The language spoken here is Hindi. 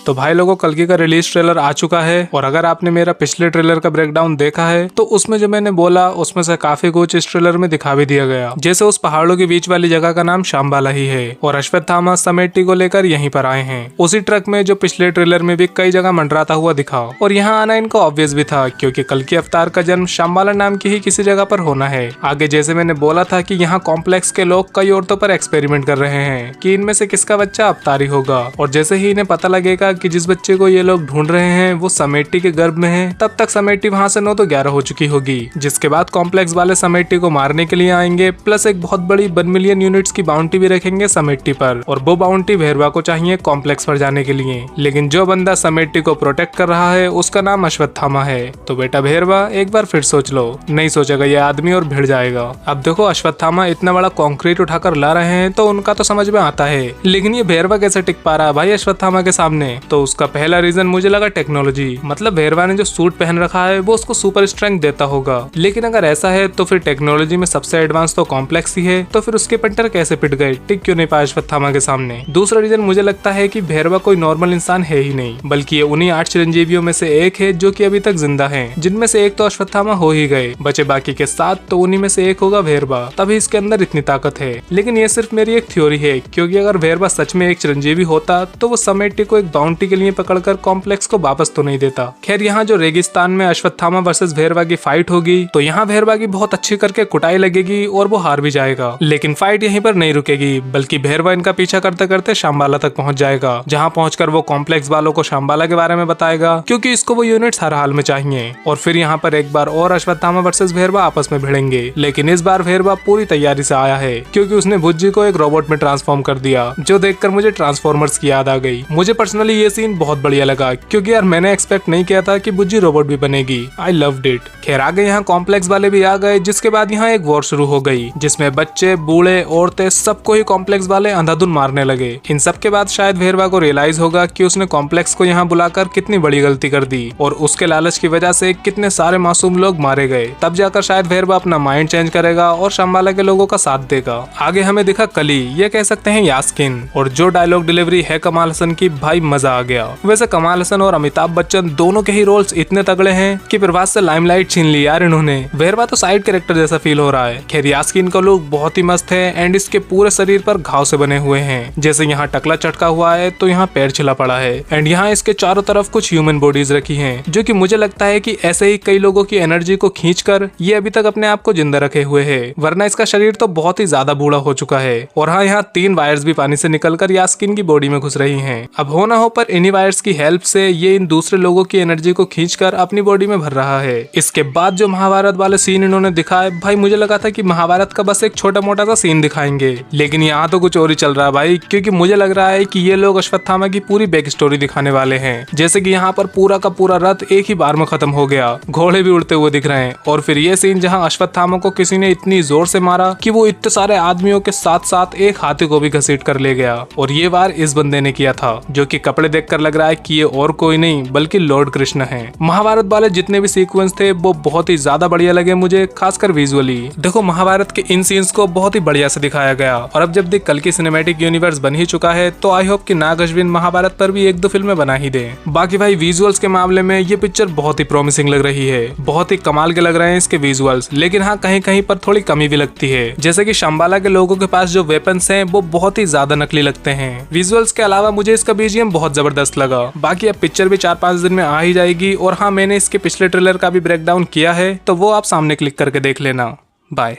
तो भाई लोगों, कल्कि का रिलीज ट्रेलर आ चुका है और अगर आपने मेरा पिछले ट्रेलर का ब्रेकडाउन देखा है तो उसमें जो मैंने बोला उसमें से काफी कुछ इस ट्रेलर में दिखा भी दिया गया। जैसे उस पहाड़ों के बीच वाली जगह का नाम शाम्बाला ही है और अश्वत्थामा समेटी को लेकर यहीं पर आए हैं, उसी ट्रक में जो पिछले ट्रेलर में भी कई जगह मंडराता हुआ दिखा। और यहाँ आना इनको ऑब्वियस भी था क्योंकि कल्कि अवतार का जन्म शाम्बाला नाम की ही किसी जगह पर होना है। आगे जैसे मैंने बोला था कि यहाँ कॉम्प्लेक्स के लोग कई औरतों पर एक्सपेरिमेंट कर रहे हैं कि इनमें से किसका बच्चा अवतारी होगा, और जैसे ही इन्हें पता लगेगा कि जिस बच्चे को ये लोग ढूंढ रहे हैं वो समेटी के गर्भ में है, तब तक समेटी वहाँ से 9 तो 11 हो चुकी होगी। जिसके बाद कॉम्प्लेक्स वाले समेटी को मारने के लिए आएंगे, प्लस एक बहुत बड़ी 1 मिलियन यूनिट्स की बाउंटी भी रखेंगे समेटी पर, और वो बाउंटी भैरवा को चाहिए कॉम्प्लेक्स पर जाने के लिए। लेकिन जो बंदा समेटी को प्रोटेक्ट कर रहा है उसका नाम अश्वत्थामा है। तो बेटा भैरवा एक बार फिर सोच लो, नहीं सोचेगा ये आदमी और भिड़ जाएगा। अब देखो अश्वत्थामा इतना बड़ा कंक्रीट उठाकर ला रहे हैं तो उनका तो समझ में आता है, लेकिन ये भैरवा कैसे टिक पा रहा है भाई अश्वत्थामा के सामने? तो उसका पहला रीजन मुझे लगा टेक्नोलॉजी, मतलब भैरवा ने जो सूट पहन रखा है वो उसको सुपर स्ट्रेंथ देता होगा। लेकिन अगर ऐसा है तो फिर टेक्नोलॉजी में सबसे एडवांस तो कॉम्प्लेक्स ही है, तो फिर उसके पंटर कैसे पिट गए, टिक क्यों नहीं पाए अश्वत्थामा के सामने? दूसरा रीजन मुझे लगता है कि भैरवा कोई नॉर्मल इंसान है ही नहीं, बल्कि ये उन्हीं 8 चिरंजीवियों में से एक है जो कि अभी तक जिंदा हैं, जिनमें से एक तो अश्वत्थामा हो ही गए, बचे बाकी के 7, तो उन्हीं में से एक होगा भैरवा, तभी इसके अंदर इतनी ताकत है। लेकिन ये सिर्फ मेरी एक थ्योरी है, क्योंकि अगर भैरवा सच में एक चिरंजीवी होता तो वो समेटी को एक बाउंटी के लिए पकड़कर कॉम्प्लेक्स को वापस तो नहीं देता। खैर यहाँ जो रेगिस्तान में अश्वत्थामा वर्सेस भैरवा की फाइट होगी तो यहाँ भैरवा की बहुत अच्छी करके कुटाई लगेगी और वो हार भी जाएगा। लेकिन फाइट यहीं पर नहीं रुकेगी, बल्कि भैरवा इनका पीछा करते करते शाम्बाला तक पहुंच जाएगा, जहाँ पहुंचकर वो कॉम्प्लेक्स वालों को शाम्बाला के बारे में बताएगा, क्योंकि इसको वो यूनिट्स हर हाल में चाहिए। और फिर यहाँ पर एक बार और अश्वत्थामा वर्सेस भैरवा आपस में भिड़ेंगे। लेकिन इस बार भैरवा पूरी तैयारी से आया है, क्योंकि उसने बुज्जी को एक रोबोट में ट्रांसफॉर्म कर दिया, जो देखकर मुझे ट्रांसफॉर्मर्स की याद आ गई। मुझे पर्सनली ये सीन बहुत बढ़िया लगा, क्योंकि यार मैंने एक्सपेक्ट नहीं किया था कि बुज्जी रोबोट भी बनेगी। I loved it. खैर आगे यहाँ कॉम्प्लेक्स वाले भी आ गए, जिसके बाद यहाँ एक वॉर शुरू हो गई, जिसमें बच्चे, बूढ़े, औरतें सबको ही कॉम्प्लेक्स वाले अंधाधुन मारने लगे। इन सब के बाद शायद भैरवा को रियलाइज होगा कि उसने कॉम्प्लेक्स को यहाँ बुलाकर कितनी बड़ी गलती कर दी और उसके लालच की वजह से कितने सारे मासूम लोग मारे गए। तब जाकर शायद भैरवा अपना माइंड चेंज करेगा और शाम्बाला के लोगों का साथ देगा। आगे हमें दिखा कली, ये कह सकते हैं यास्किन, और जो डायलॉग डिलीवरी है कमाल हसन की, भाई मजा आ गया। वैसे कमाल हसन और अमिताभ बच्चन दोनों के ही रोल्स इतने तगड़े हैं कि प्रभास से लाइमलाइट छीन ली यार इन्होंने। भैरवा तो साइड कैरेक्टर जैसा फील हो रहा है। खैर यास्किन का लुक बहुत ही मस्त है एंड इसके पूरे शरीर पर घाव से बने हुए हैं, जैसे यहाँ टकला चटका हुआ है तो यहाँ पैर छिला पड़ा है, एंड यहाँ इसके चारों तरफ कुछ ह्यूमन बॉडीज रखी हैं, जो कि मुझे लगता है कि ऐसे ही कई लोगों की एनर्जी को खींचकर ये अभी तक अपने आप को जिंदा रखे हुए है, वरना इसका शरीर तो बहुत ही ज्यादा बूढ़ा हो चुका है। और हाँ, यहाँ 3 वायर्स भी पानी से निकलकर यास्किन की बॉडी में घुस रही हैं। अब हो ना हो पर इन्हीं वायर्स की हेल्प से ये इन दूसरे लोगों की एनर्जी को खींचकर अपनी बॉडी में भर रहा है। इसके बाद जो महाभारत वाले सीन इन्होंने दिखाए, भाई मुझे लगा था कि महाभारत का बस एक छोटा मोटा सा सीन दिखाएंगे, लेकिन यहाँ तो कुछ और ही चल रहा है भाई, क्योंकि मुझे लग रहा है कि ये लोग अश्वत्थामा की पूरी बैक स्टोरी दिखाने वाले हैं। जैसे कि यहाँ पर पूरा का पूरा रथ एक ही बार में खत्म हो गया, घोड़े भी उड़ते हुए दिख रहे हैं, और फिर ये सीन जहाँ अश्वत्थामा को किसी ने इतनी जोर से मारा कि वो इतने सारे आदमियों के साथ साथ एक हाथी को भी घसीट कर ले गया, और ये वार इस बंदे ने किया था, जो कि कपड़े देखकर लग रहा है कि ये और कोई नहीं बल्कि लॉर्ड कृष्ण है। महाभारत वाले जितने भी सीक्वेंस थे वो बहुत ही ज्यादा बढ़िया लगे मुझे, खासकर विजुअली। देखो महाभारत के इन सीन्स को बहुत ही बढ़िया से दिखाया गया, और अब जब कल की सिनेमैटिक यूनिवर्स बन ही चुका है तो आई होप कि नाग अश्विन महाभारत पर भी 1-2 फिल्में बना ही दे। बाकी भाई विजुअल्स के मामले में ये पिक्चर बहुत ही प्रॉमिसिंग लग रही है, बहुत ही कमाल के लग रहे हैं इसके विजुअल्स। लेकिन हाँ, कहीं कहीं पर थोड़ी कमी भी लगती है, जैसे कि शाम्बाला के लोगों के पास जो वेपन्स हैं वो बहुत ही ज्यादा नकली लगते हैं। विजुअल्स के अलावा मुझे इसका बीजीएम बहुत जबरदस्त लगा। बाकी अब पिक्चर भी 4-5 दिन में आ ही जाएगी, और हाँ मैंने इसके पिछले ट्रेलर का भी ब्रेकडाउन किया है, तो वो आप सामने क्लिक करके देख लेना। बाय।